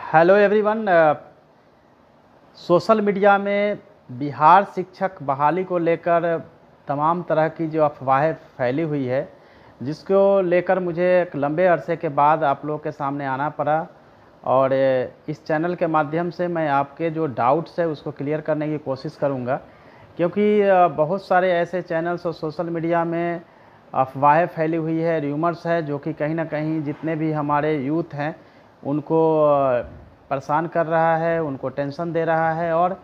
Hello everyone. Social media में बिहार शिक्षक बहाली को लेकर तमाम तरह की जो अफवाहें फैली हुई है, जिसको लेकर मुझे एक लंबे अरसे के बाद आप लोगों के सामने आना पड़ा। और इस चैनल के माध्यम से मैं आपके जो डाउट्स है उसको क्लियर करने की कोशिश करूंगा, क्योंकि बहुत सारे ऐसे चैनल्स और सोशल मीडिया में अफवाहें फैली हुई है, र्यूमर्स है, जो कि कहीं ना कहीं जितने भी हमारे यूथ हैं उनको परेशान कर रहा है, उनको टेंशन दे रहा है। और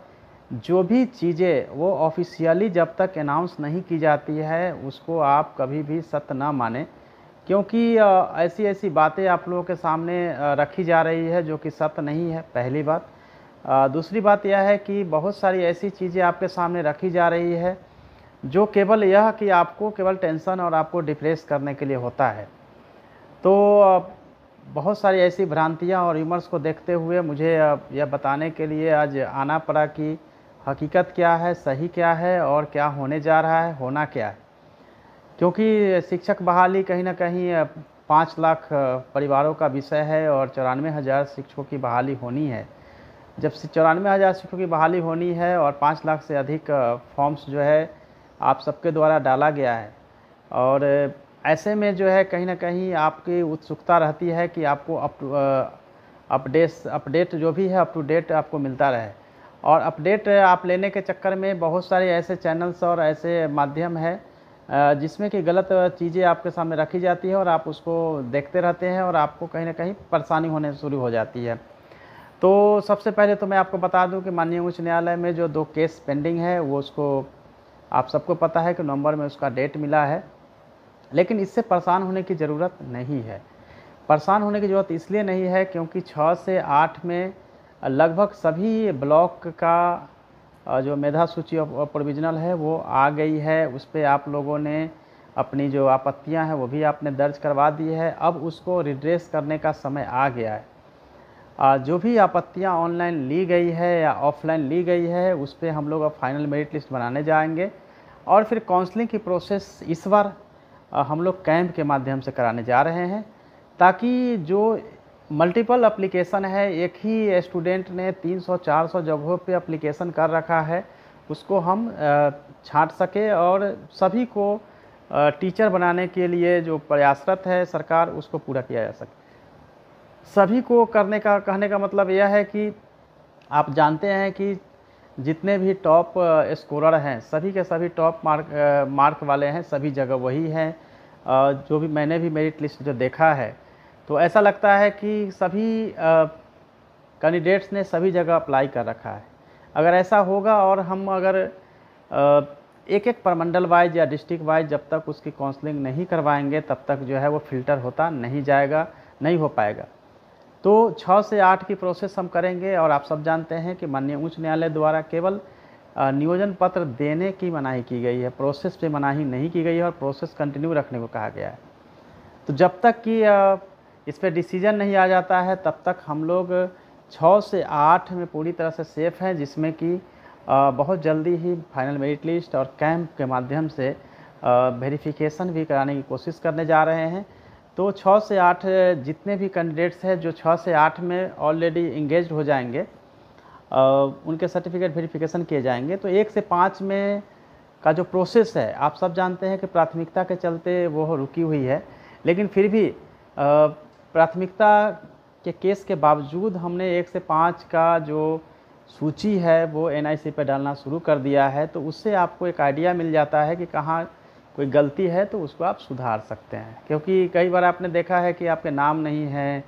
जो भी चीज़ें वो ऑफिशियली जब तक अनाउंस नहीं की जाती है उसको आप कभी भी सत्य ना माने, क्योंकि ऐसी ऐसी बातें आप लोगों के सामने रखी जा रही है जो कि सत्य नहीं है, पहली बात। दूसरी बात यह है कि बहुत सारी ऐसी चीज़ें आपके सामने रखी जा रही है जो केवल यह कि आपको केवल टेंशन और आपको डिप्रेस करने के लिए होता है। तो बहुत सारी ऐसी भ्रांतियाँ और र्यूमर्स को देखते हुए मुझे यह बताने के लिए आज आना पड़ा कि हकीकत क्या है, सही क्या है और क्या होने जा रहा है, होना क्या है। क्योंकि शिक्षक बहाली कहीं न कहीं 5 लाख परिवारों का विषय है और 94,000 शिक्षकों की बहाली होनी है। जब से 94,000 शिक्षकों की बहाली होनी है और 5 लाख से अधिक फॉर्म्स जो है आप सबके द्वारा डाला गया है, और ऐसे में जो है कहीं न कहीं आपकी उत्सुकता रहती है कि आपको अपडेट जो भी है अप टू डेट आपको मिलता रहे। और अपडेट आप लेने के चक्कर में बहुत सारे ऐसे चैनल्स और ऐसे माध्यम है जिसमें कि गलत चीज़ें आपके सामने रखी जाती है और आप उसको देखते रहते हैं और आपको कहीं न कहीं परेशानी होने शुरू हो जाती है। तो सबसे पहले तो मैं आपको बता दूं कि माननीय उच्च न्यायालय में जो 2 केस पेंडिंग है वो उसको आप सबको पता है कि नवंबर में उसका डेट मिला है। लेकिन इससे परेशान होने की ज़रूरत नहीं है। परेशान होने की ज़रूरत इसलिए नहीं है क्योंकि 6 से 8 में लगभग सभी ब्लॉक का जो मेधा सूची प्रोविजनल है वो आ गई है। उस पर आप लोगों ने अपनी जो आपत्तियां हैं वो भी आपने दर्ज करवा दी है। अब उसको रिड्रेस करने का समय आ गया है। जो भी आपत्तियां ऑनलाइन ली गई है या ऑफलाइन ली गई है उस पर हम लोग अब फाइनल मेरिट लिस्ट बनाने जाएंगे और फिर काउंसलिंग की प्रोसेस इस बार हम लोग कैंप के माध्यम से कराने जा रहे हैं, ताकि जो मल्टीपल एप्लीकेशन है, एक ही स्टूडेंट ने 300-400 जगहों पे एप्लीकेशन कर रखा है, उसको हम छांट सके और सभी को टीचर बनाने के लिए जो प्रयासरत है सरकार उसको पूरा किया जा सके। सभी को करने का कहने का मतलब यह है कि आप जानते हैं कि जितने भी टॉप स्कोरर हैं सभी के सभी टॉप मार्क वाले हैं, सभी जगह वही हैं। जो भी मैंने भी मेरिट लिस्ट जो देखा है तो ऐसा लगता है कि सभी कैंडिडेट्स ने सभी जगह अप्लाई कर रखा है। अगर ऐसा होगा और हम अगर एक एक प्रमंडल वाइज या डिस्ट्रिक्ट वाइज जब तक उसकी काउंसलिंग नहीं करवाएंगे तब तक जो है वो फिल्टर होता नहीं जाएगा, नहीं हो पाएगा। तो 6 से 8 की प्रोसेस हम करेंगे। और आप सब जानते हैं कि माननीय उच्च न्यायालय द्वारा केवल नियोजन पत्र देने की मनाही की गई है, प्रोसेस पे मनाही नहीं की गई है और प्रोसेस कंटिन्यू रखने को कहा गया है। तो जब तक कि इस पर डिसीजन नहीं आ जाता है तब तक हम लोग 6 से 8 में पूरी तरह से सेफ हैं, जिसमें कि बहुत जल्दी ही फाइनल मेरिट लिस्ट और कैंप के माध्यम से वेरिफिकेशन भी कराने की कोशिश करने जा रहे हैं। तो 6 से 8 जितने भी कैंडिडेट्स हैं जो 6 से 8 में ऑलरेडी इंगेज हो जाएंगे, उनके सर्टिफिकेट वेरिफिकेशन किए जाएंगे। तो 1 से 5 में का जो प्रोसेस है आप सब जानते हैं कि प्राथमिकता के चलते वो रुकी हुई है, लेकिन फिर भी प्राथमिकता के केस के बावजूद हमने 1 से 5 का जो सूची है वो एनआईसी पे डालना शुरू कर दिया है। तो उससे आपको एक आइडिया मिल जाता है कि कहाँ कोई गलती है तो उसको आप सुधार सकते हैं। क्योंकि कई बार आपने देखा है कि आपके नाम नहीं है,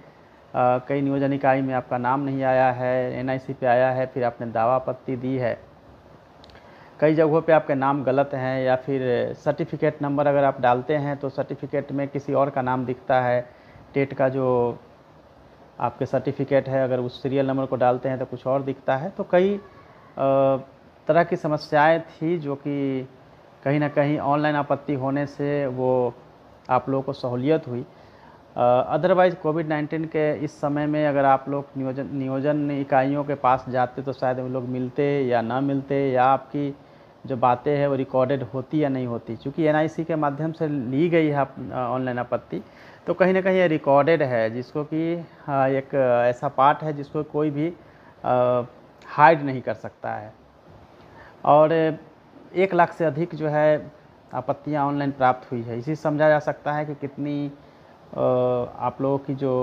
कई नियोजन इकाई में आपका नाम नहीं आया है, एनआईसी पे आया है, फिर आपने दावा आपत्ति दी है, कई जगहों पे आपके नाम गलत हैं, या फिर सर्टिफिकेट नंबर अगर आप डालते हैं तो सर्टिफिकेट में किसी और का नाम दिखता है। टेट का जो आपके सर्टिफिकेट है अगर उस सीरियल नंबर को डालते हैं तो कुछ और दिखता है। तो कई तरह की समस्याएं थी जो कि कहीं ना कहीं ऑनलाइन आपत्ति होने से वो आप लोगों को सहूलियत हुई। अदरवाइज़ कोविड-19 के इस समय में अगर आप लोग नियोजन इकाइयों के पास जाते तो शायद वो लोग मिलते या ना मिलते, या आपकी जो बातें हैं वो रिकॉर्डेड होती या नहीं होती। चूँकि एनआईसी के माध्यम से ली गई है ऑनलाइन आपत्ति, तो कहीं न कहीं ये रिकॉर्डेड है, जिसको कि एक ऐसा पार्ट है जिसको कोई भी हाइड नहीं कर सकता है। और 1 लाख से अधिक जो है आपत्तियाँ ऑनलाइन प्राप्त हुई है। इसी से समझा जा सकता है कि कितनी आप लोगों की जो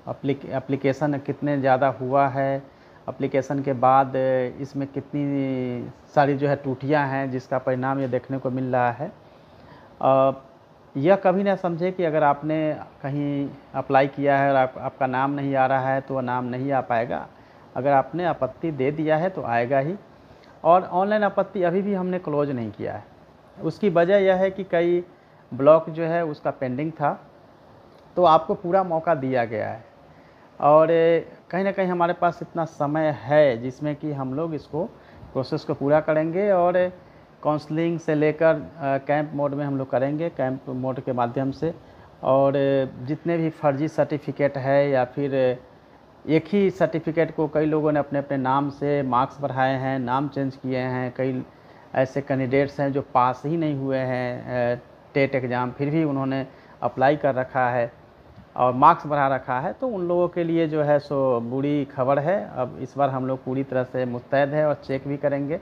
एप्लीकेशन कितने ज़्यादा हुआ है, एप्लीकेशन के बाद इसमें कितनी सारी जो है त्रुटियाँ हैं, जिसका परिणाम ये देखने को मिल रहा है। यह कभी ना समझे कि अगर आपने कहीं अप्लाई किया है और आपका नाम नहीं आ रहा है तो वह नाम नहीं आ पाएगा। अगर आपने आपत्ति दे दिया है तो आएगा ही। और ऑनलाइन आपत्ति अभी भी हमने क्लोज नहीं किया है। उसकी वजह यह है कि कई ब्लॉक जो है उसका पेंडिंग था, तो आपको पूरा मौका दिया गया है। और कहीं न कहीं हमारे पास इतना समय है जिसमें कि हम लोग इसको प्रोसेस को पूरा करेंगे और काउंसलिंग से लेकर कैंप मोड में हम लोग करेंगे, कैंप मोड के माध्यम से। और जितने भी फर्जी सर्टिफिकेट है या फिर एक ही सर्टिफिकेट को कई लोगों ने अपने अपने नाम से मार्क्स बढ़ाए हैं, नाम चेंज किए हैं। कई ऐसे कैंडिडेट्स हैं जो पास ही नहीं हुए हैं टेट एग्ज़ाम, फिर भी उन्होंने अप्लाई कर रखा है और मार्क्स बढ़ा रखा है। तो उन लोगों के लिए जो है सो बुरी खबर है। अब इस बार हम लोग पूरी तरह से मुस्तैद है और चेक भी करेंगे।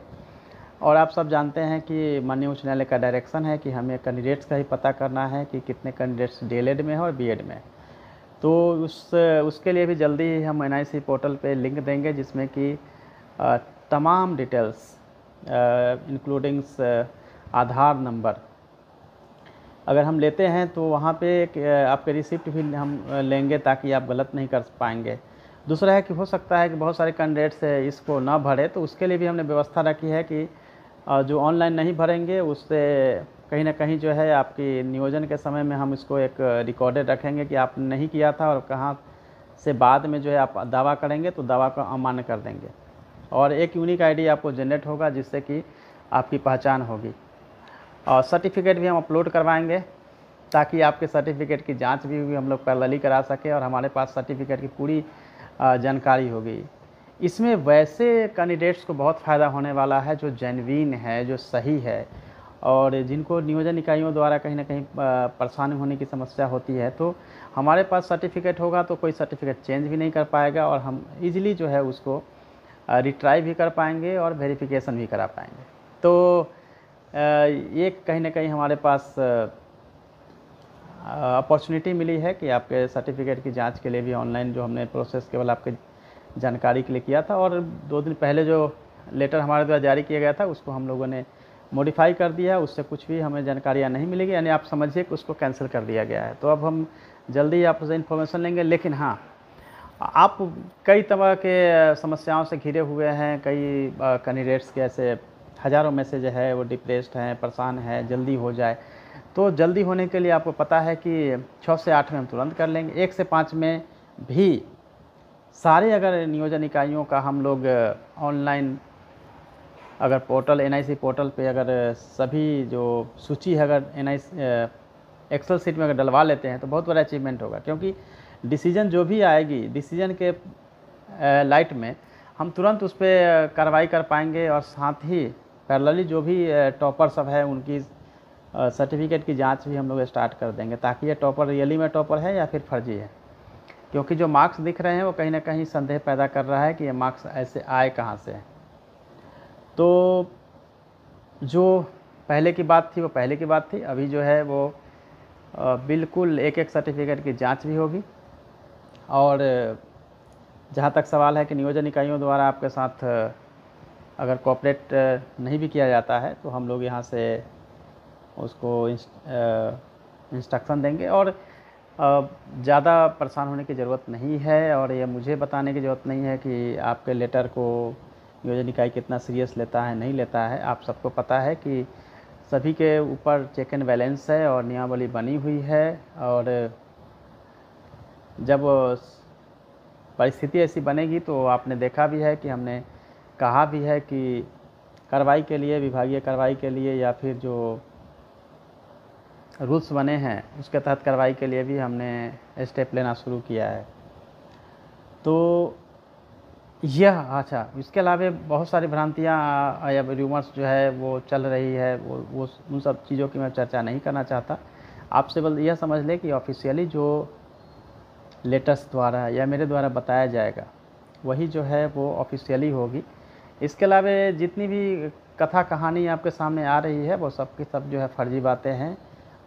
और आप सब जानते हैं कि माननीय उच्च न्यायालय का डायरेक्शन है कि हमें कैंडिडेट्स का ही पता करना है कि कितने कैंडिडेट्स डीएलएड में हैं और बीएड में। तो उसके लिए भी जल्दी ही हम एनआईसी पोर्टल पे लिंक देंगे, जिसमें कि तमाम डिटेल्स इंक्लूडिंग्स आधार नंबर अगर हम लेते हैं तो वहाँ पे एक आपके रिसिप्ट भी हम लेंगे, ताकि आप गलत नहीं कर पाएंगे। दूसरा है कि हो सकता है कि बहुत सारे कैंडिडेट्स इसको ना भरे, तो उसके लिए भी हमने व्यवस्था रखी है कि जो ऑनलाइन नहीं भरेंगे उससे कहीं ना कहीं जो है आपकी नियोजन के समय में हम इसको एक रिकॉर्डेड रखेंगे कि आपने नहीं किया था और कहाँ से बाद में जो है आप दावा करेंगे तो दावा को अमान्य कर देंगे। और एक यूनिक आईडी आपको जनरेट होगा जिससे कि आपकी पहचान होगी। और सर्टिफिकेट भी हम अपलोड करवाएंगे, ताकि आपके सर्टिफिकेट की जांच भी हम लोग पैरेलली करा सकें और हमारे पास सर्टिफिकेट की पूरी जानकारी होगी। इसमें वैसे कैंडिडेट्स को बहुत फ़ायदा होने वाला है जो जेन्युइन है, जो सही है और जिनको नियोजन इकाइयों द्वारा कहीं ना कहीं परेशानी होने की समस्या होती है। तो हमारे पास सर्टिफिकेट होगा तो कोई सर्टिफिकेट चेंज भी नहीं कर पाएगा और हम ईजिली जो है उसको रिट्राई भी कर पाएंगे और वेरिफिकेशन भी करा पाएंगे। तो ये कहीं ना कहीं हमारे पास अपॉर्चुनिटी मिली है कि आपके सर्टिफिकेट की जांच के लिए भी ऑनलाइन जो हमने प्रोसेस केवल आपके जानकारी के लिए किया था। और 2 दिन पहले जो लेटर हमारे द्वारा जारी किया गया था उसको हम लोगों ने मॉडिफाई कर दिया, उससे कुछ भी हमें जानकारियाँ नहीं मिलेगी, यानी आप समझिए कि उसको कैंसिल कर दिया गया है। तो अब हम जल्दी आपसे इन्फॉर्मेशन लेंगे। लेकिन हाँ, आप कई तरह के समस्याओं से घिरे हुए हैं। कई कैंडिडेट्स के ऐसे हज़ारों मैसेज है, वो डिप्रेस्ड हैं, परेशान हैं, जल्दी हो जाए। तो जल्दी होने के लिए आपको पता है कि 6 से 8 में हम तुरंत कर लेंगे। 1 से 5 में भी सारे अगर नियोजन इकाइयों का हम लोग ऑनलाइन अगर पोर्टल एनआईसी पोर्टल पे अगर सभी जो सूची है अगर एक्सेल सीट में अगर डलवा लेते हैं तो बहुत बड़ा अचीवमेंट होगा। क्योंकि डिसीजन जो भी आएगी, डिसीजन के लाइट में हम तुरंत उस पर कार्रवाई कर पाएंगे और साथ ही पैरेलली जो भी टॉपर सब है उनकी सर्टिफिकेट की जांच भी हम लोग स्टार्ट कर देंगे, ताकि ये टॉपर रियली में टॉपर है या फिर फर्जी है। क्योंकि जो मार्क्स दिख रहे हैं वो कहीं ना कहीं संदेह पैदा कर रहा है कि ये मार्क्स ऐसे आए कहाँ से। तो जो पहले की बात थी वो पहले की बात थी। अभी जो है वो बिल्कुल एक एक सर्टिफिकेट की जांच भी होगी। और जहाँ तक सवाल है कि नियोजन इकाइयों द्वारा आपके साथ अगर कोऑपरेट नहीं भी किया जाता है तो हम लोग यहाँ से उसको इंस्ट्रक्शन देंगे। और ज़्यादा परेशान होने की ज़रूरत नहीं है और ये मुझे बताने की ज़रूरत नहीं है कि आपके लेटर को नियोजन इकाई कितना सीरियस लेता है नहीं लेता है। आप सबको पता है कि सभी के ऊपर चेक एंड बैलेंस है और नियमावली बनी हुई है। और जब परिस्थिति ऐसी बनेगी तो आपने देखा भी है कि हमने कहा भी है कि कार्रवाई के लिए, विभागीय कार्रवाई के लिए या फिर जो रूल्स बने हैं उसके तहत कार्रवाई के लिए भी हमने स्टेप लेना शुरू किया है। तो यह अच्छा, इसके अलावा बहुत सारी भ्रांतियाँ या र्यूमर्स जो है वो चल रही है, वो उन सब चीज़ों की मैं चर्चा नहीं करना चाहता। आपसे बस यह समझ लें कि ऑफ़िशियली जो लेटर्स द्वारा या मेरे द्वारा बताया जाएगा, वही जो है वो ऑफ़िशियली होगी। इसके अलावा जितनी भी कथा कहानी आपके सामने आ रही है, वो सब की सब जो है फ़र्ज़ी बातें हैं,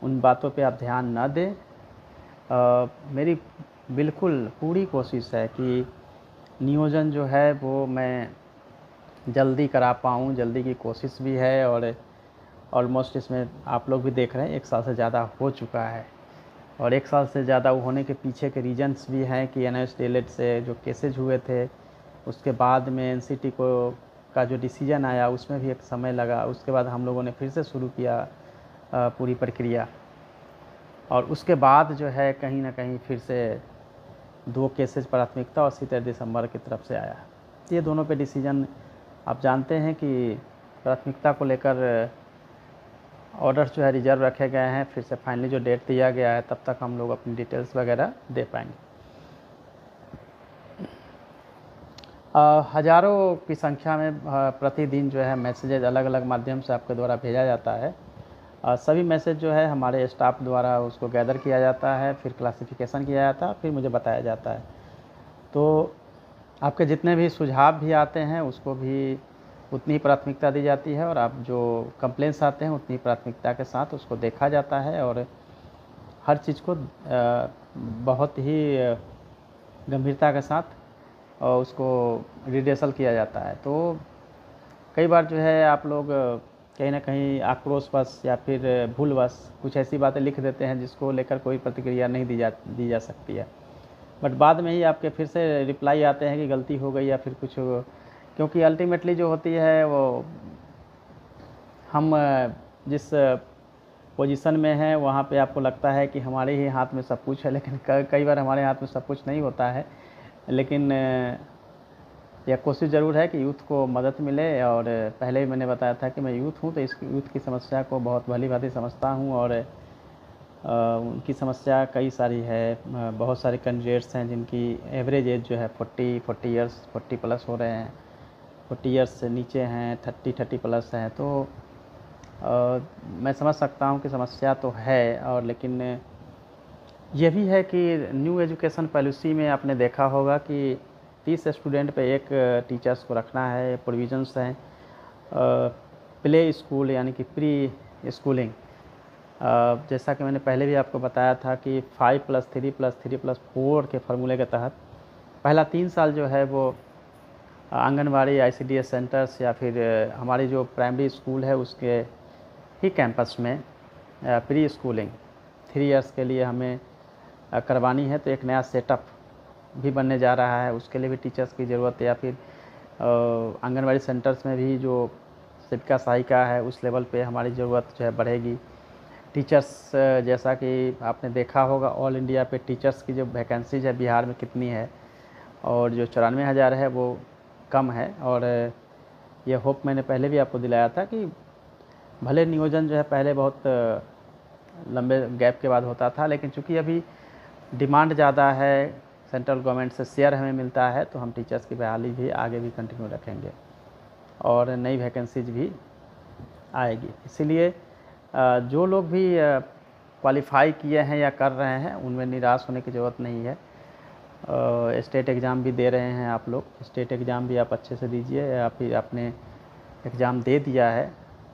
उन बातों पे आप ध्यान ना दें। मेरी बिल्कुल पूरी कोशिश है कि नियोजन जो है वो मैं जल्दी करा पाऊँ, जल्दी की कोशिश भी है, और ऑलमोस्ट इसमें आप लोग भी देख रहे हैं 1 साल से ज़्यादा हो चुका है। और 1 साल से ज़्यादा होने के पीछे के रीज़न्स भी हैं कि NIST से जो केसेज हुए थे, उसके बाद में NCT को का जो डिसीजन आया उसमें भी एक समय लगा। उसके बाद हम लोगों ने फिर से शुरू किया पूरी प्रक्रिया, और उसके बाद जो है कहीं न कहीं फिर से 2 केसेज प्राथमिकता और 17 दिसंबर की तरफ से आया। ये दोनों पे डिसीजन आप जानते हैं कि प्राथमिकता को लेकर ऑर्डर्स जो है रिजर्व रखे गए हैं। फिर से फाइनली जो डेट दिया गया है तब तक हम लोग अपनी डिटेल्स वगैरह दे पाएंगे। हज़ारों की संख्या में प्रतिदिन जो है मैसेजेज अलग अलग माध्यम से आपके द्वारा भेजा जाता है। सभी मैसेज जो है हमारे स्टाफ द्वारा उसको गैदर किया जाता है, फिर क्लासिफिकेशन किया जाता है, फिर मुझे बताया जाता है। तो आपके जितने भी सुझाव भी आते हैं उसको भी उतनी ही प्राथमिकता दी जाती है, और आप जो कंप्लेंट्स आते हैं उतनी प्राथमिकता के साथ उसको देखा जाता है, और हर चीज़ को बहुत ही गंभीरता के साथ उसको रिड्रेसल किया जाता है। तो कई बार जो है आप लोग कहीं ना कहीं आक्रोशवश या फिर भूलवश कुछ ऐसी बातें लिख देते हैं जिसको लेकर कोई प्रतिक्रिया नहीं दी जा सकती है, बट बाद में ही आपके फिर से रिप्लाई आते हैं कि गलती हो गई या फिर कुछ क्योंकि अल्टीमेटली जो होती है वो हम जिस पोजीशन में हैं वहाँ पे आपको लगता है कि हमारे ही हाथ में सब कुछ है, लेकिन कई बार हमारे हाथ में सब कुछ नहीं होता है। लेकिन यह कोशिश ज़रूर है कि यूथ को मदद मिले, और पहले ही मैंने बताया था कि मैं यूथ हूँ, तो इस यूथ की समस्या को बहुत भली-भांति समझता हूँ, और उनकी समस्या कई सारी है। बहुत सारे कैंडिडेट्स हैं जिनकी एवरेज एज जो है 40 ईयर्स 40 प्लस हो रहे हैं, 40 ईयर्स से नीचे हैं, 30 प्लस हैं। तो मैं समझ सकता हूँ कि समस्या तो है, और लेकिन ये भी है कि न्यू एजुकेशन पॉलिसी में आपने देखा होगा कि 30 स्टूडेंट पे एक टीचर्स को रखना है। प्रोविजंस हैं प्ले स्कूल यानी कि प्री स्कूलिंग, जैसा कि मैंने पहले भी आपको बताया था कि 5+3+3+4 के फार्मूले के तहत पहला 3 साल जो है वो आंगनवाड़ी ICDS सेंटर्स या फिर हमारी जो प्राइमरी स्कूल है उसके ही कैंपस में प्री स्कूलिंग 3 इयर्स के लिए हमें करवानी है। तो एक नया सेटअप भी बनने जा रहा है, उसके लिए भी टीचर्स की ज़रूरत है, या फिर आंगनवाड़ी सेंटर्स में भी जो सेविका सहायिका है उस लेवल पे हमारी ज़रूरत जो है बढ़ेगी। टीचर्स जैसा कि आपने देखा होगा ऑल इंडिया पे टीचर्स की जो वैकेंसीज है बिहार में कितनी है, और जो 94,000 है वो कम है। और ये होप मैंने पहले भी आपको दिलाया था कि भले नियोजन जो है पहले बहुत लंबे गैप के बाद होता था, लेकिन चूँकि अभी डिमांड ज़्यादा है, सेंट्रल गवर्नमेंट से शेयर हमें मिलता है, तो हम टीचर्स की बहाली भी आगे भी कंटिन्यू रखेंगे, और नई वैकेंसीज भी आएगी। इसीलिए जो लोग भी क्वालिफ़ाई किए हैं या कर रहे हैं उनमें निराश होने की ज़रूरत नहीं है। स्टेट एग्ज़ाम भी दे रहे हैं आप लोग, स्टेट एग्ज़ाम भी आप अच्छे से दीजिए, या फिर आपने एग्ज़ाम दे दिया है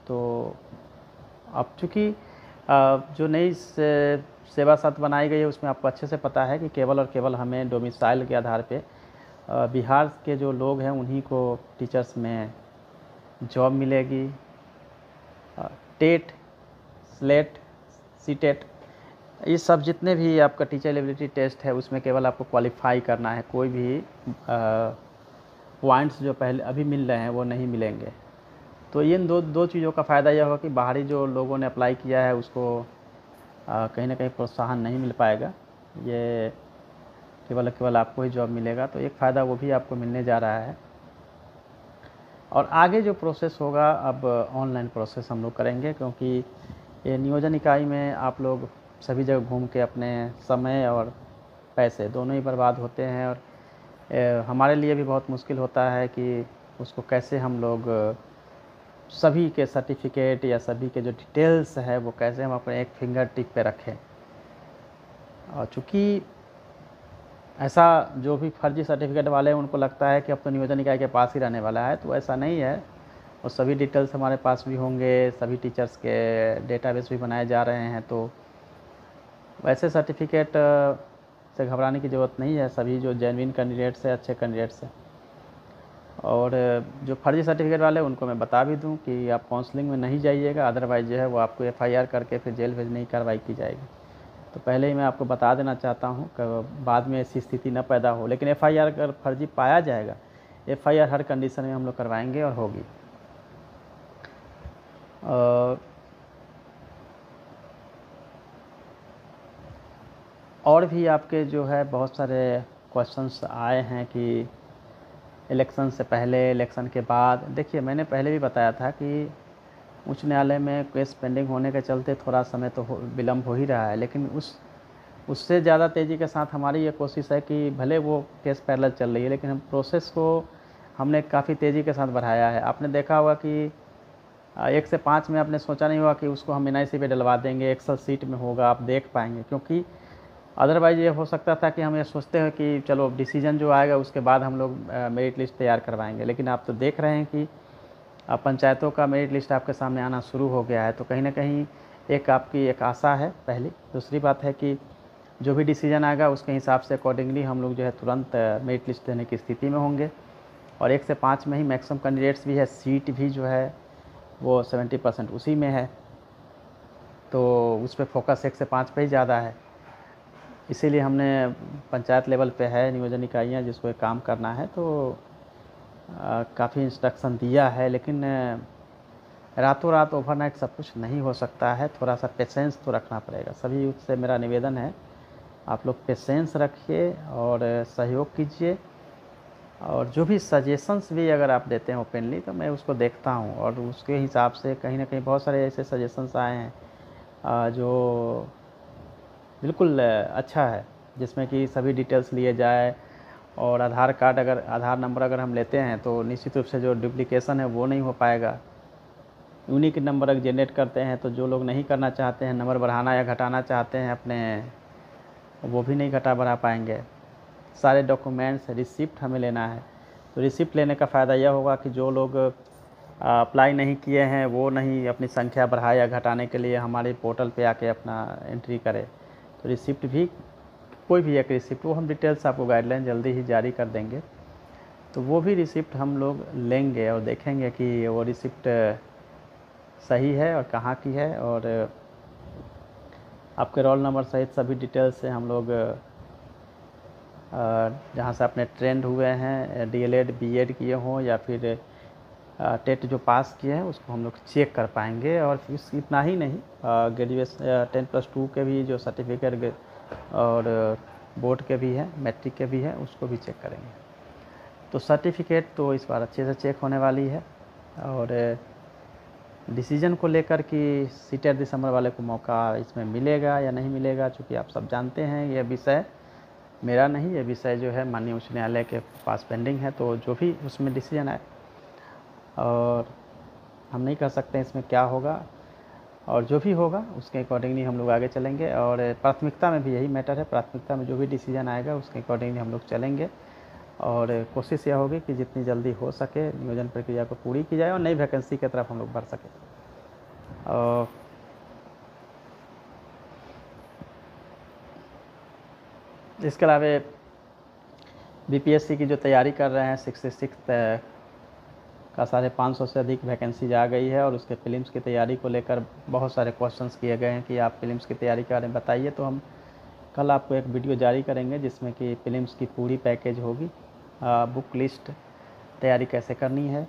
तो अब चूँकि जो नई सेवा शर्त बनाई गई है उसमें आपको अच्छे से पता है कि केवल और केवल हमें डोमिसाइल के आधार पे बिहार के जो लोग हैं उन्हीं को टीचर्स में जॉब मिलेगी। टेट, स्लेट, सीटेट, ये सब जितने भी आपका टीचर एलिजिबिलिटी टेस्ट है उसमें केवल आपको क्वालिफाई करना है, कोई भी पॉइंट्स जो पहले अभी मिल रहे हैं वो नहीं मिलेंगे। तो इन दो चीज़ों का फ़ायदा यह होगा कि बाहरी जो लोगों ने अप्लाई किया है उसको कहीं ना कहीं प्रोत्साहन नहीं मिल पाएगा, ये केवल आपको ही जॉब मिलेगा। तो एक फ़ायदा वो भी आपको मिलने जा रहा है। और आगे जो प्रोसेस होगा अब ऑनलाइन प्रोसेस हम लोग करेंगे, क्योंकि ये नियोजन इकाई में आप लोग सभी जगह घूम के अपने समय और पैसे दोनों ही बर्बाद होते हैं, और हमारे लिए भी बहुत मुश्किल होता है कि उसको कैसे हम लोग सभी के सर्टिफिकेट या सभी के जो डिटेल्स है वो कैसे हम अपने एक फिंगर टिप पे रखें। और चूँकि ऐसा जो भी फर्जी सर्टिफिकेट वाले हैं उनको लगता है कि अब तो नियोजन इकाई के पास ही रहने वाला है, तो ऐसा नहीं है। और सभी डिटेल्स हमारे पास भी होंगे, सभी टीचर्स के डेटाबेस भी बनाए जा रहे हैं। तो वैसे सर्टिफिकेट से घबराने की ज़रूरत नहीं है। सभी जो जेन्युइन कैंडिडेट्स हैं, अच्छे कैंडिडेट्स हैं। और जो फर्जी सर्टिफिकेट वाले उनको मैं बता भी दूं कि आप काउंसलिंग में नहीं जाइएगा, अदरवाइज़ जो है वो आपको एफआईआर करके फिर जेल भेजने की कार्रवाई की जाएगी। तो पहले ही मैं आपको बता देना चाहता हूं कि बाद में ऐसी स्थिति न पैदा हो। लेकिन एफआईआर अगर फर्जी पाया जाएगा, एफआईआर हर कंडीशन में हम लोग करवाएंगे और होगी। और भी आपके जो है बहुत सारे क्वेश्चंस आए हैं कि इलेक्शन से पहले, इलेक्शन के बाद। देखिए, मैंने पहले भी बताया था कि उच्च न्यायालय में केस पेंडिंग होने के चलते थोड़ा समय तो विलम्ब हो ही रहा है, लेकिन उससे ज़्यादा तेज़ी के साथ हमारी ये कोशिश है कि भले वो केस पैरेलल चल रही है, लेकिन हम प्रोसेस को हमने काफ़ी तेज़ी के साथ बढ़ाया है। आपने देखा होगा कि 1 से 5 में आपने सोचा नहीं होगा कि उसको हम एनआईसी पे डलवा देंगे, एक्सेल सीट में होगा, आप देख पाएंगे। क्योंकि अदरवाइज़ ये हो सकता था कि हम ये सोचते हैं कि चलो डिसीजन जो आएगा उसके बाद हम लोग मेरिट लिस्ट तैयार करवाएंगे। लेकिन आप तो देख रहे हैं कि पंचायतों का मेरिट लिस्ट आपके सामने आना शुरू हो गया है। तो कहीं ना कहीं एक आपकी एक आशा है पहली। दूसरी बात है कि जो भी डिसीजन आएगा उसके हिसाब से अकॉर्डिंगली हम लोग जो है तुरंत मेरिट लिस्ट देने की स्थिति में होंगे। और 1 से 5 में ही मैक्सिमम कैंडिडेट्स भी है, सीट भी जो है वो 70% उसी में है। तो उस पर फोकस 1 से 5 पे ही ज़्यादा है। इसीलिए हमने पंचायत लेवल पे है नियोजन इकाइयाँ जिसको ये काम करना है, तो काफ़ी इंस्ट्रक्शन दिया है। लेकिन रातों रात ओवरनाइट सब कुछ नहीं हो सकता है, थोड़ा सा पेशेंस तो रखना पड़ेगा। सभी यूथ से मेरा निवेदन है, आप लोग पेशेंस रखिए और सहयोग कीजिए। और जो भी सजेशंस भी अगर आप देते हैं ओपनली, तो मैं उसको देखता हूँ और उसके हिसाब से कहीं ना कहीं बहुत सारे ऐसे सजेशंस आए हैं जो बिल्कुल अच्छा है, जिसमें कि सभी डिटेल्स लिए जाए। और आधार कार्ड, अगर आधार नंबर अगर हम लेते हैं तो निश्चित रूप से जो डुप्लीकेशन है वो नहीं हो पाएगा। यूनिक नंबर अगर जनरेट करते हैं तो जो लोग नहीं करना चाहते हैं, नंबर बढ़ाना या घटाना चाहते हैं अपने, वो भी नहीं घटा बढ़ा पाएंगे। सारे डॉक्यूमेंट्स, रिसिप्ट हमें लेना है। तो रिसिप्ट लेने का फ़ायदा यह होगा कि जो लोग अप्लाई नहीं किए हैं वो नहीं अपनी संख्या बढ़ाए या घटाने के लिए हमारे पोर्टल पे आके अपना एंट्री करे। तो रिसिप्ट भी, कोई भी एक रिसिप्ट, वो हम डिटेल्स आपको गाइडलाइन जल्दी ही जारी कर देंगे। तो वो भी रिसिप्ट हम लोग लेंगे और देखेंगे कि वो रिसिप्ट सही है और कहाँ की है। और आपके रोल नंबर सहित सभी डिटेल्स से हम लोग जहाँ से आपने ट्रेंड हुए हैं, डीएलएड बीएड किए हों या फिर टेट जो पास किए हैं, उसको हम लोग चेक कर पाएंगे। और इतना ही नहीं, ग्रेजुएशन 10+2 के भी जो सर्टिफिकेट और बोर्ड के भी हैं, मैट्रिक के भी हैं, उसको भी चेक करेंगे। तो सर्टिफिकेट तो इस बार अच्छे से चेक होने वाली है। और डिसीजन को लेकर कि सीटेट दिसंबर वाले को मौका इसमें मिलेगा या नहीं मिलेगा, चूँकि आप सब जानते हैं यह विषय मेरा नहीं, ये विषय जो है माननीय उच्च न्यायालय के पास पेंडिंग है। तो जो भी उसमें डिसीजन आए, और हम नहीं कह सकते इसमें क्या होगा, और जो भी होगा उसके अकॉर्डिंगली हम लोग आगे चलेंगे। और प्राथमिकता में भी यही मैटर है, प्राथमिकता में जो भी डिसीजन आएगा उसके अकॉर्डिंगली हम लोग चलेंगे। और कोशिश यह होगी कि जितनी जल्दी हो सके नियोजन प्रक्रिया को पूरी की जाए और नई वैकेंसी की तरफ हम लोग बढ़ सकें। और इसके अलावा बीपीएससी की जो तैयारी कर रहे हैं, 66 का 550 से अधिक वैकेंसीज आ गई है। और उसके फिल्म्स की तैयारी को लेकर बहुत सारे क्वेश्चंस किए गए हैं कि आप फिल्म्स की तैयारी के बारे में बताइए। तो हम कल आपको एक वीडियो जारी करेंगे जिसमें कि फिल्म्स की पूरी पैकेज होगी, बुक लिस्ट, तैयारी कैसे करनी है,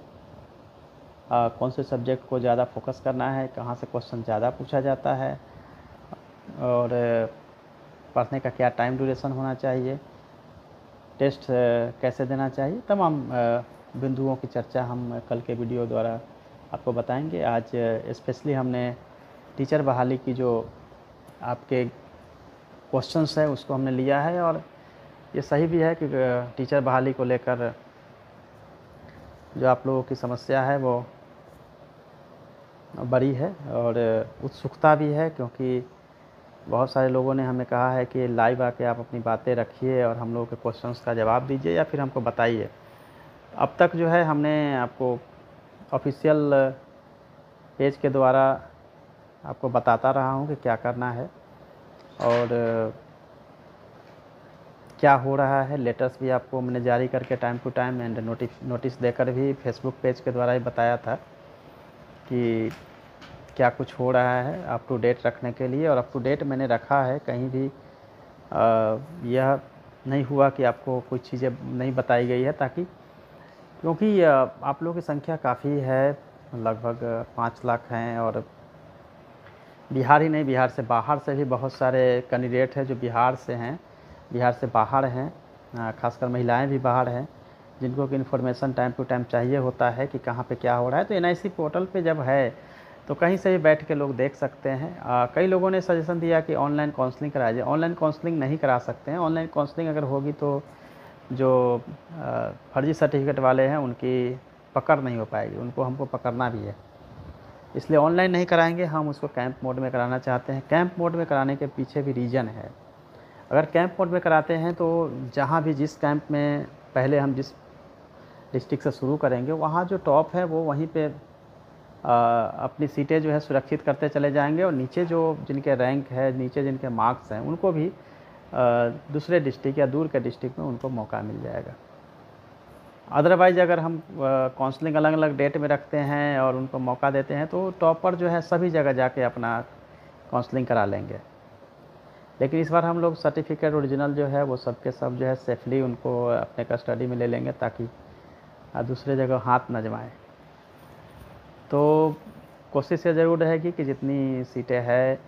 कौन से सब्जेक्ट को ज़्यादा फोकस करना है, कहाँ से क्वेश्चन ज़्यादा पूछा जाता है, और पढ़ने का क्या टाइम ड्यूरेशन होना चाहिए, टेस्ट कैसे देना चाहिए, तमाम बिंदुओं की चर्चा हम कल के वीडियो द्वारा आपको बताएंगे। आज स्पेशली हमने टीचर बहाली की जो आपके क्वेश्चंस है उसको हमने लिया है। और ये सही भी है कि टीचर बहाली को लेकर जो आप लोगों की समस्या है वो बड़ी है और उत्सुकता भी है, क्योंकि बहुत सारे लोगों ने हमें कहा है कि लाइव आके आप अपनी बातें रखिए और हम लोगों के क्वेश्चंस का जवाब दीजिए या फिर हमको बताइए। अब तक जो है हमने आपको ऑफिशियल पेज के द्वारा आपको बताता रहा हूँ कि क्या करना है और क्या हो रहा है। लेटर्स भी आपको मैंने जारी करके time to time and notice देकर भी फेसबुक पेज के द्वारा ही बताया था कि क्या कुछ हो रहा है अप टू डेट रखने के लिए, और अप टू डेट मैंने रखा है। कहीं भी यह नहीं हुआ कि आपको कुछ चीज़ें नहीं बताई गई है, ताकि क्योंकि आप लोगों की संख्या काफ़ी है, लगभग 5 लाख हैं, और बिहार ही नहीं, बिहार से बाहर से भी बहुत सारे कैंडिडेट हैं जो बिहार से हैं, बिहार से बाहर हैं, खासकर महिलाएं भी बाहर हैं, जिनको कि इन्फॉर्मेशन टाइम टू टाइम चाहिए होता है कि कहाँ पे क्या हो रहा है। तो एनआईसी पोर्टल पे जब है तो कहीं से भी बैठ के लोग देख सकते हैं। कई लोगों ने सजेशन दिया कि ऑनलाइन काउंसलिंग कराया जाए। ऑनलाइन काउंसलिंग नहीं करा सकते हैं। ऑनलाइन काउंसलिंग अगर होगी तो जो फर्जी सर्टिफिकेट वाले हैं उनकी पकड़ नहीं हो पाएगी, उनको हमको पकड़ना भी है, इसलिए ऑनलाइन नहीं कराएंगे। हम उसको कैंप मोड में कराना चाहते हैं। कैंप मोड में कराने के पीछे भी रीज़न है। अगर कैंप मोड में कराते हैं तो जहाँ भी जिस कैंप में पहले हम जिस डिस्ट्रिक्ट से शुरू करेंगे वहाँ जो टॉप है वो वहीं पे अपनी सीटें जो है सुरक्षित करते चले जाएंगे, और नीचे जो जिनके रैंक है, नीचे जिनके मार्क्स हैं, उनको भी दूसरे डिस्ट्रिक्ट या दूर के डिस्ट्रिक्ट में उनको मौका मिल जाएगा। अदरवाइज़ अगर हम काउंसलिंग अलग अलग डेट में रखते हैं और उनको मौका देते हैं तो टॉपर जो है सभी जगह जाके अपना काउंसलिंग करा लेंगे। लेकिन इस बार हम लोग सर्टिफिकेट ओरिजिनल जो है वो सब के सब जो है सेफली उनको अपने कस्टडी में ले लेंगे, ताकि दूसरे जगह हाथ न जमाएं। तो कोशिश ये ज़रूर रहेगी कि जितनी सीटें हैं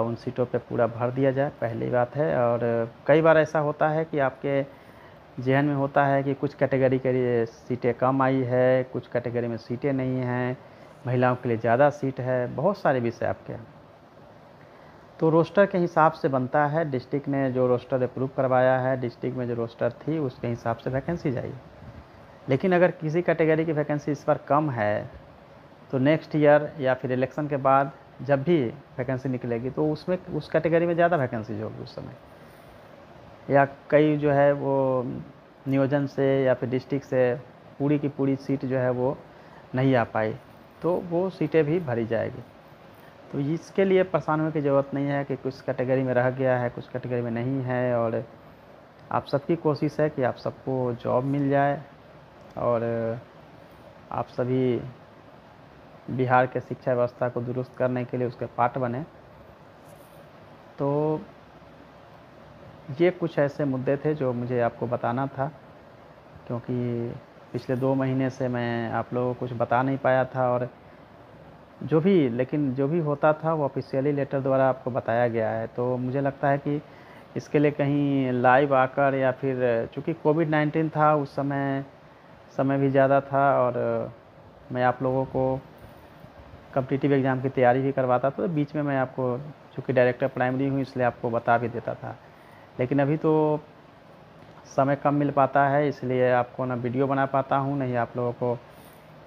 उन सीटों पे पूरा भर दिया जाए, पहली बात है। और कई बार ऐसा होता है कि आपके ज़हन में होता है कि कुछ कैटेगरी के लिए सीटें कम आई है, कुछ कैटेगरी में सीटें नहीं हैं, महिलाओं के लिए ज़्यादा सीट है, बहुत सारे विषय आपके। तो रोस्टर के हिसाब से बनता है। डिस्ट्रिक्ट ने जो रोस्टर अप्रूव करवाया है, डिस्ट्रिक्ट में जो रोस्टर थी उसके हिसाब से वैकेंसी जाएगी। लेकिन अगर किसी कैटेगरी की वैकेंसी इस बार कम है तो नेक्स्ट ईयर या फिर इलेक्शन के बाद जब भी वैकेंसी निकलेगी तो उसमें उस कैटेगरी में ज़्यादा वैकेंसी होगी उस समय, या कई जो है वो नियोजन से या फिर डिस्ट्रिक्ट से पूरी की पूरी सीट जो है वो नहीं आ पाई, तो वो सीटें भी भरी जाएगी। तो इसके लिए परेशान होने की ज़रूरत नहीं है कि कुछ कैटेगरी में रह गया है, कुछ कैटेगरी में नहीं है। और आप सबकी कोशिश है कि आप सबको जॉब मिल जाए और आप सभी बिहार के शिक्षा व्यवस्था को दुरुस्त करने के लिए उसके पार्ट बने। तो ये कुछ ऐसे मुद्दे थे जो मुझे आपको बताना था, क्योंकि पिछले 2 महीने से मैं आप लोगों को कुछ बता नहीं पाया था, और लेकिन जो भी होता था वो ऑफिशियली लेटर द्वारा आपको बताया गया है। तो मुझे लगता है कि इसके लिए कहीं लाइव आकर, या फिर चूँकि कोविड-19 था उस समय भी ज़्यादा था, और मैं आप लोगों को कॉम्पिटिटिव एग्ज़ाम की तैयारी भी करवाता था, तो बीच में मैं आपको, चूँकि डायरेक्टर प्राइमरी हूँ इसलिए आपको बता भी देता था। लेकिन अभी तो समय कम मिल पाता है, इसलिए आपको ना वीडियो बना पाता हूँ, नहीं आप लोगों को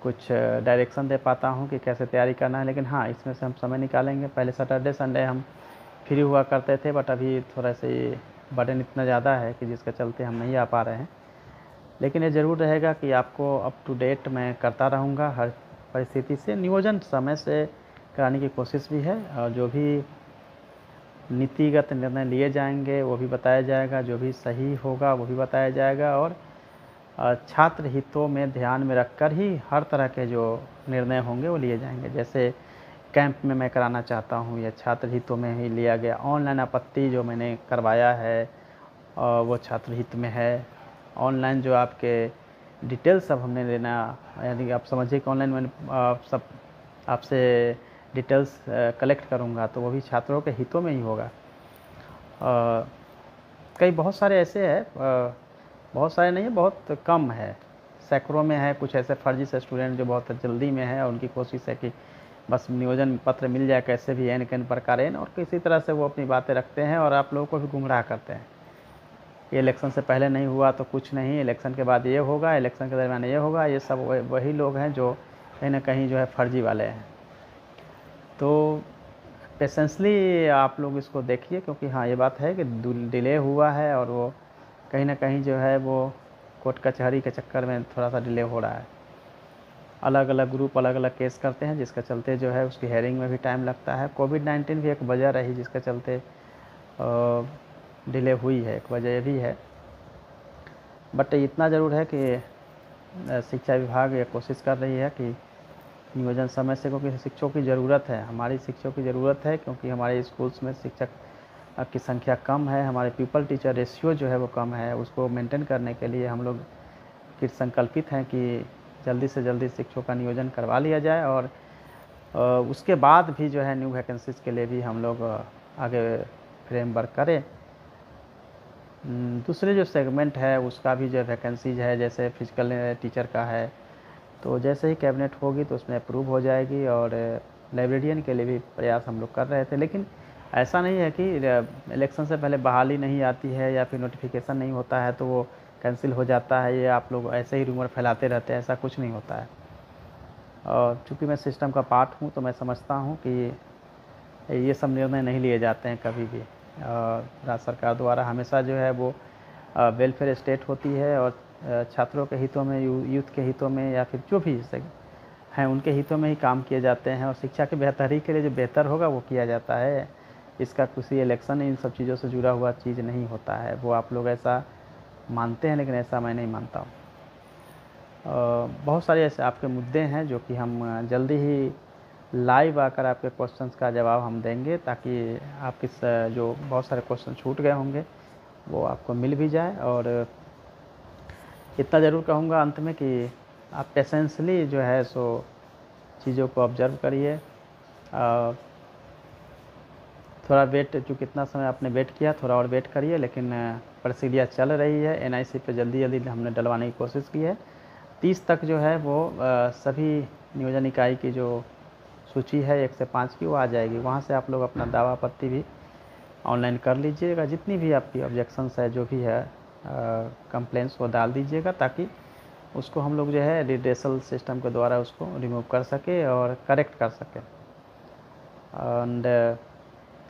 कुछ डायरेक्शन दे पाता हूँ कि कैसे तैयारी करना है। लेकिन हाँ, इसमें से हम समय निकालेंगे। पहले सैटरडे संडे हम फ्री हुआ करते थे, बट अभी थोड़ा सा बर्डन इतना ज़्यादा है कि जिसके चलते हम नहीं आ पा रहे हैं। लेकिन ये ज़रूर रहेगा कि आपको अप टू डेट मैं करता रहूँगा हर परिस्थिति से। नियोजन समय से कराने की कोशिश भी है, और जो भी नीतिगत निर्णय लिए जाएंगे वो भी बताया जाएगा, जो भी सही होगा वो भी बताया जाएगा, और छात्र हितों में ध्यान में रखकर ही हर तरह के जो निर्णय होंगे वो लिए जाएंगे। जैसे कैंप में मैं कराना चाहता हूँ, या छात्र हितों में ही लिया गया। ऑनलाइन आपत्ति जो मैंने करवाया है वो छात्र हित में है। ऑनलाइन जो आपके डिटेल्स सब हमने लेना, यानी आप समझिए कि ऑनलाइन मैंने सब आपसे डिटेल्स कलेक्ट करूँगा तो वो भी छात्रों के हितों में ही होगा। कई बहुत सारे ऐसे हैं, बहुत सारे नहीं है, बहुत कम है, सैकड़ों में है कुछ ऐसे फर्जी से स्टूडेंट जो बहुत जल्दी में है, और उनकी कोशिश है कि बस नियोजन पत्र मिल जाए कैसे भी एन प्रकार और किसी तरह से वो अपनी बातें रखते हैं और आप लोगों को भी गुमराह करते हैं। कि इलेक्शन से पहले नहीं हुआ तो कुछ नहीं, इलेक्शन के बाद ये होगा, इलेक्शन के दरमियान ये होगा, ये सब वही लोग हैं जो कहीं ना कहीं जो है फर्जी वाले हैं। तो पेशेंसली आप लोग इसको देखिए, क्योंकि हाँ ये बात है कि डिले हुआ है और वो कहीं ना कहीं जो है वो कोर्ट कचहरी के चक्कर में थोड़ा सा डिले हो रहा है। अलग अलग ग्रुप अलग अलग केस करते हैं, जिसके चलते जो है उसकी हेयरिंग में भी टाइम लगता है। कोविड-19 भी एक वजह रही जिसके चलते डिले हुई है, एक वजह ये भी है। बट इतना ज़रूर है कि शिक्षा विभाग ये कोशिश कर रही है कि नियोजन समय से, क्योंकि शिक्षकों की ज़रूरत है, हमारी शिक्षकों की ज़रूरत है, क्योंकि हमारे स्कूल्स में शिक्षक की संख्या कम है, हमारे पीपल टीचर रेशियो जो है वो कम है। उसको मेंटेन करने के लिए हम लोग कृत संकल्पित हैं कि जल्दी से जल्दी शिक्षकों का नियोजन करवा लिया जाए, और उसके बाद भी जो है न्यू वैकेंसीज़ के लिए भी हम लोग आगे फ्रेमवर्क करें। दूसरे जो सेगमेंट है उसका भी जो वैकेंसीज है, जैसे फिजिकल टीचर का है, तो जैसे ही कैबिनेट होगी तो उसमें अप्रूव हो जाएगी। और लाइब्रेरियन के लिए भी प्रयास हम लोग कर रहे थे, लेकिन ऐसा नहीं है कि इलेक्शन से पहले बहाली नहीं आती है या फिर नोटिफिकेशन नहीं होता है तो वो कैंसिल हो जाता है, ये आप लोग ऐसे ही रूमर फैलाते रहते हैं, ऐसा कुछ नहीं होता है। और चूँकि मैं सिस्टम का पार्ट हूँ तो मैं समझता हूँ कि ये सब निर्णय नहीं लिए जाते हैं कभी भी। राज्य सरकार द्वारा हमेशा जो है वो वेलफेयर स्टेट होती है, और छात्रों के हितों में, यूथ के हितों में, या फिर जो भी हैं उनके हितों में ही काम किए जाते हैं, और शिक्षा की बेहतरी के लिए जो बेहतर होगा वो किया जाता है। इसका किसी इलेक्शन इन सब चीज़ों से जुड़ा हुआ चीज़ नहीं होता है। वो आप लोग ऐसा मानते हैं, लेकिन ऐसा मैं नहीं मानता हूँ। बहुत सारे ऐसे आपके मुद्दे हैं जो कि हम जल्दी ही लाइव आकर आपके क्वेश्चंस का जवाब हम देंगे, ताकि आपके जो बहुत सारे क्वेश्चन छूट गए होंगे वो आपको मिल भी जाए। और इतना ज़रूर कहूँगा अंत में कि आप पेशेंसली जो है सो चीज़ों को ऑब्जर्व करिए। थोड़ा वेट, जो कितना समय आपने वेट किया थोड़ा और वेट करिए, लेकिन प्रक्रिया चल रही है। एनआईसी पे जल्दी जल्दी हमने डलवाने की कोशिश की है। 30 तक जो है वो सभी नियोजन इकाई की जो सूची है 1 से 5 की वो आ जाएगी। वहाँ से आप लोग अपना दावा आपत्ति भी ऑनलाइन कर लीजिएगा। जितनी भी आपकी ऑब्जेक्शंस है, जो भी है कंप्लेंट्स, वो डाल दीजिएगा, ताकि उसको हम लोग जो है रिड्रेसल सिस्टम के द्वारा उसको रिमूव कर सके और करेक्ट कर सके। एंड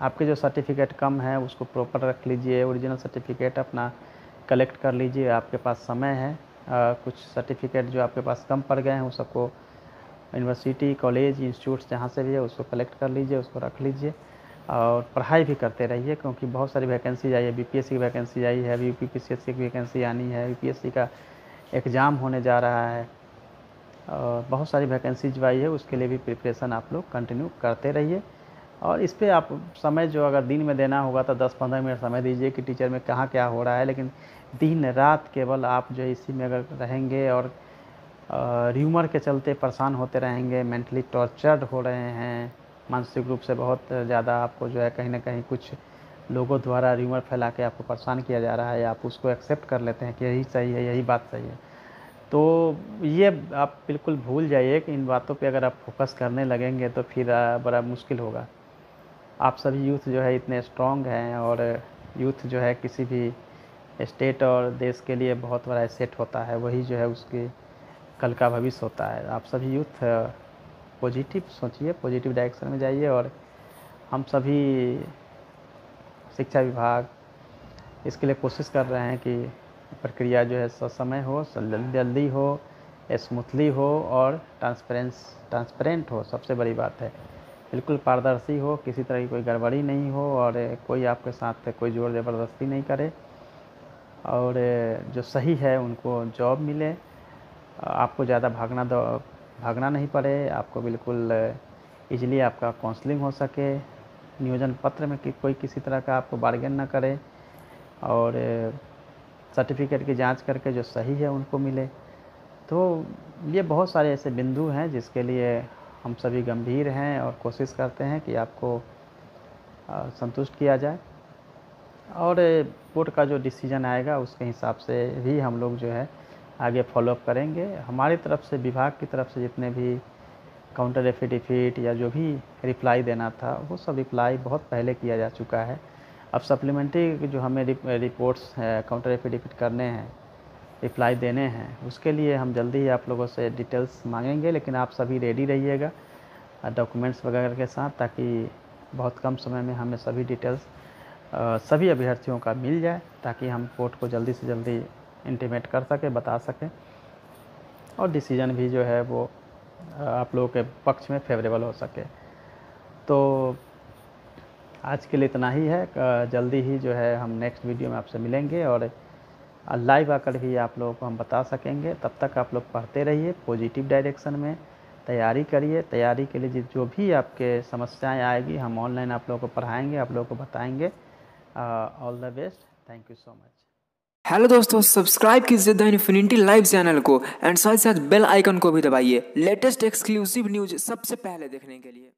आपके जो सर्टिफिकेट कम है उसको प्रॉपर रख लीजिए, ओरिजिनल सर्टिफिकेट अपना कलेक्ट कर लीजिए, आपके पास समय है। कुछ सर्टिफिकेट जो आपके पास कम पड़ गए हैं वो सबको यूनिवर्सिटी, कॉलेज, इंस्टीट्यूट्स जहाँ से भी है उसको कलेक्ट कर लीजिए, उसको रख लीजिए, और पढ़ाई भी करते रहिए, क्योंकि बहुत सारी वैकेंसी आई है। बीपीएससी की वैकेंसी आई है, अभी यूपीपीसीएससी की वैकेंसी आनी है, यूपीएससी का एग्ज़ाम होने जा रहा है, और बहुत सारी वैकेंसी जो आई है उसके लिए भी प्रिपरेशन आप लोग कंटिन्यू करते रहिए। और इस पे आप समय जो अगर दिन में देना होगा तो 10-15 मिनट समय दीजिए कि टीचर में कहाँ क्या हो रहा है, लेकिन दिन रात केवल आप जो है इसी में अगर रहेंगे और र्यूमर के चलते परेशान होते रहेंगे, मेंटली टॉर्चर्ड हो रहे हैं, मानसिक रूप से बहुत ज़्यादा आपको जो है कहीं ना कहीं कुछ लोगों द्वारा र्यूमर फैला के आपको परेशान किया जा रहा है, आप उसको एक्सेप्ट कर लेते हैं कि यही सही है, यही बात सही है, तो ये आप बिल्कुल भूल जाइए कि इन बातों पे अगर आप फोकस करने लगेंगे तो फिर बड़ा मुश्किल होगा। आप सभी यूथ जो है इतने स्ट्रॉन्ग हैं, और यूथ जो है किसी भी स्टेट और देश के लिए बहुत बड़ा एसेट होता है, वही जो है उसकी कल का भविष्य होता है। आप सभी यूथ पॉजिटिव सोचिए, पॉजिटिव डायरेक्शन में जाइए, और हम सभी शिक्षा विभाग इसके लिए कोशिश कर रहे हैं कि प्रक्रिया जो है ससमय हो, जल्दी हो, स्मूथली हो, और ट्रांसपेरेंट हो। सबसे बड़ी बात है बिल्कुल पारदर्शी हो, किसी तरह की कोई गड़बड़ी नहीं हो, और कोई आपके साथ कोई ज़ोर ज़बरदस्ती नहीं करे, और जो सही है उनको जॉब मिले, आपको ज़्यादा भागना नहीं पड़े, आपको बिल्कुल ईजिली आपका काउंसलिंग हो सके, नियोजन पत्र में कि कोई किसी तरह का आपको बार्गेन ना करे, और सर्टिफिकेट की जांच करके जो सही है उनको मिले। तो ये बहुत सारे ऐसे बिंदु हैं जिसके लिए हम सभी गंभीर हैं और कोशिश करते हैं कि आपको संतुष्ट किया जाए, और कोर्ट का जो डिसीजन आएगा उसके हिसाब से भी हम लोग जो है आगे फॉलोअप करेंगे। हमारी तरफ से, विभाग की तरफ से जितने भी काउंटर एफिडेविट या जो भी रिप्लाई देना था वो सब रिप्लाई बहुत पहले किया जा चुका है, अब सप्लीमेंट्री जो हमें रिपोर्ट्स है काउंटर एफिडेविट करने हैं, रिप्लाई देने हैं, उसके लिए हम जल्दी ही आप लोगों से डिटेल्स मांगेंगे। लेकिन आप सभी रेडी रहिएगा डॉक्यूमेंट्स वगैरह के साथ, ताकि बहुत कम समय में हमें सभी डिटेल्स सभी अभ्यर्थियों का मिल जाए, ताकि हम कोर्ट को जल्दी से जल्दी इंटीमेट कर सकें, बता सकें, और डिसीजन भी जो है वो आप लोगों के पक्ष में फेवरेबल हो सके। तो आज के लिए इतना ही है। जल्दी ही जो है हम नेक्स्ट वीडियो में आपसे मिलेंगे और लाइव आकर भी आप लोगों को हम बता सकेंगे। तब तक आप लोग पढ़ते रहिए, पॉजिटिव डायरेक्शन में तैयारी करिए। तैयारी के लिए जो भी आपके समस्याएं आएगी हम ऑनलाइन आप लोगों को पढ़ाएंगे, आप लोगों को बताएंगे। All the best, thank you so much. Hello दोस्तों, सब्सक्राइब कीजिए द इन्फिनिटी लाइव चैनल को एंड साथ साथ बेल आइकन को भी दबाइए लेटेस्ट एक्सक्लूसिव न्यूज सबसे पहले देखने के लिए।